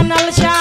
সানাল চা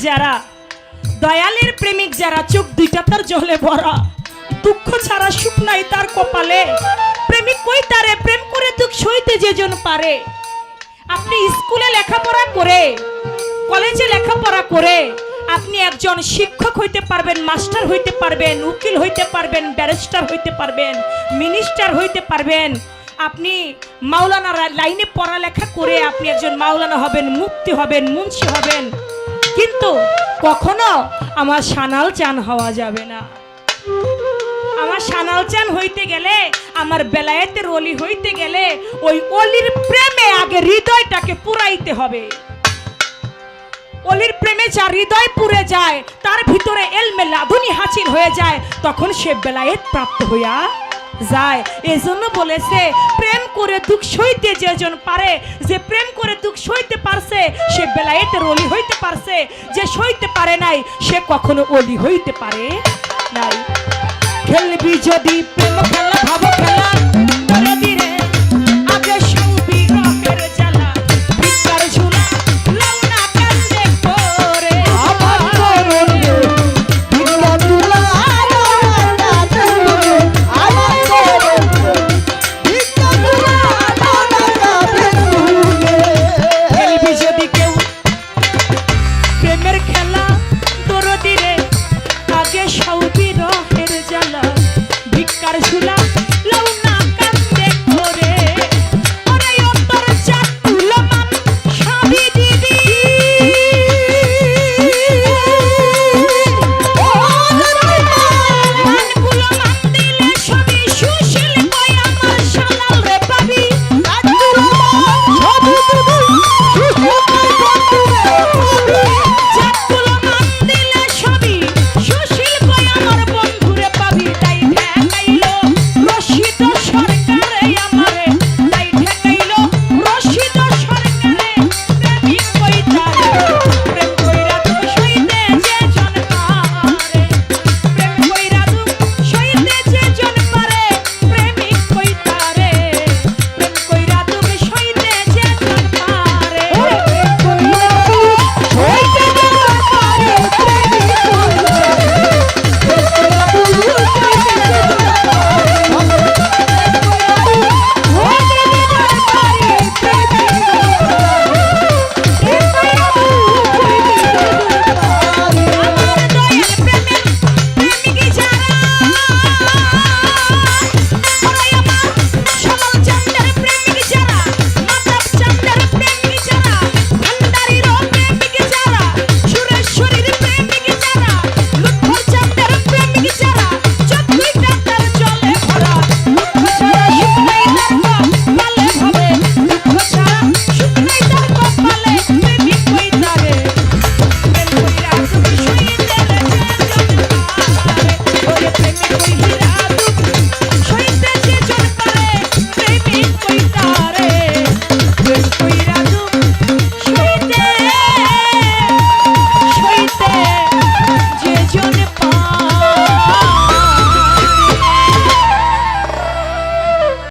যারা দয়ালের প্রেমিক যারা চোখ দুইটা তার জলে ভরা দুঃখ ছাড়া সুখ নাই তার কপালে প্রেমিক কই তারে প্রেম করে দুঃখ সইতে যেজন পারে। আপনি স্কুলে লেখাপড়া করে কলেজে লেখাপড়া করে আপনি একজন শিক্ষক হইতে পারবেন, মাস্টার হইতে পারবেন, উকিল হইতে পারবেন, ব্যারিস্টার হইতে পারবেন, মিনিস্টার হইতে পারবেন। আপনি মাওলানা লাইনে পড়ালেখা করে আপনি একজন মাওলানা হবেন, মুফতি হবেন, মুন্সি হবেন, কিন্তু কখনো আমার সানাল চান হওয়া যাবে না। আমার সানাল চান হইতে গেলে, আমার বেলায়েতের ওলি হইতে গেলে ওই ওলির প্রেমে আগে হৃদয়টাকে পুরাইতে হবে। ওলির প্রেমে যার হৃদয় পুড়ে যায়, তার ভিতরে এলমে লাদুনি হাসিল হয়ে যায়, তখন সে বেলায়েত প্রাপ্ত হইয়া যায়। এজন্য বলেছে প্রেম করে দুঃখ সইতে যেজন পারে, যে প্রেম করে দুঃখ সইতে পারছে সে বেলায়েতের ওলি হইতে পারছে, যে সইতে পারে নাই সে কখনো ওলি হইতে পারে নাই। খেলবি যদি প্রেম খেলা, ভাবো খেলা দরদি রে, আগে শুবি রকের জ্বালা, ভিকার ঝুলা লাউনা কান্দে করে আমার করুণে ভিকা তুলা লাউনা কান্দে আমার করুণে ভিকা তুলা লাউনা কান্দে। খেলবি যদি কেউ প্রেমের খেলা দরদি রে, আগে